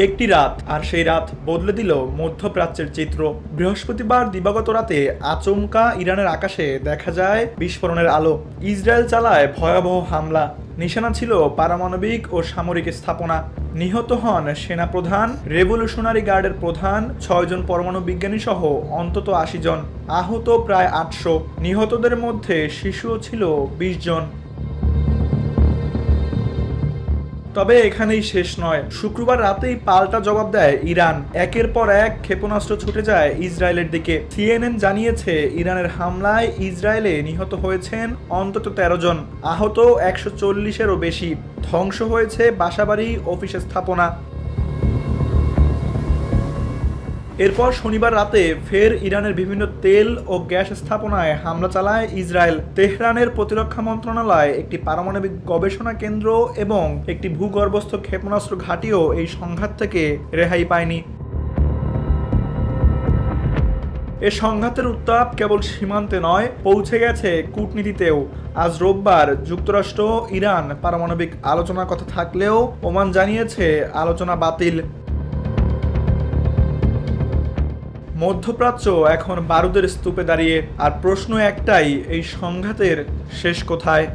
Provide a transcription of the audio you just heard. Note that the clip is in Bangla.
একটি রাত, আর সেই রাত বদলে দিল মধ্যপ্রাচ্যের চিত্র। বৃহস্পতিবার দিবাগত রাতে আচমকা ইরানের আকাশে দেখা যায় বিস্ফোরণের আলো। ইসরায়েল চালায় ভয়াবহ হামলা। নিশানা ছিল পারমাণবিক ও সামরিক স্থাপনা। নিহত হন সেনাপ্রধান, রেভলিউশনারি গার্ডের প্রধান, 6 জন পরমাণু বিজ্ঞানী সহ অন্তত 80 জন। আহত প্রায় 800। নিহতদের মধ্যে শিশুও ছিল 20 জন। তবে এখানেই শেষ নয়। শুক্রবার রাতেই পাল্টা জবাব দেয় ইরান। একের পর এক ক্ষেপণাস্ত্র ছুটে যায় ইসরায়েলের দিকে। সিএনএন জানিয়েছে ইরানের হামলায় ইসরায়েলে নিহত হয়েছেন অন্তত 13 জন, আহত 140-এরও বেশি। ধ্বংস হয়েছে বাসাবাড়ি, অফিস স্থাপনা। এরপর শনিবার রাতে ফের ইরানের বিভিন্ন তেল ও গ্যাস স্থাপনায় হামলা চালায় ইসরায়েল। তেহরানের প্রতিরক্ষা মন্ত্রণালয়, একটি পারমাণবিক গবেষণা কেন্দ্র এবং একটি ভূগর্ভস্থ ক্ষেপণাস্ত্র ঘাঁটিও এই সংঘাত থেকে রেহাই পায়নি। এ সংঘাতের উত্তাপ কেবল সীমান্তে নয়, পৌঁছে গেছে কূটনীতিতেও। আজ রোববার যুক্তরাষ্ট্র ইরান পারমাণবিক আলোচনার কথা থাকলেও ওমান জানিয়েছে আলোচনা বাতিল। মধ্যপ্রাচ্য এখন বারুদের স্তূপে দাঁড়িয়ে, আর প্রশ্ন একটাই, এই সংঘাতের শেষ কোথায়?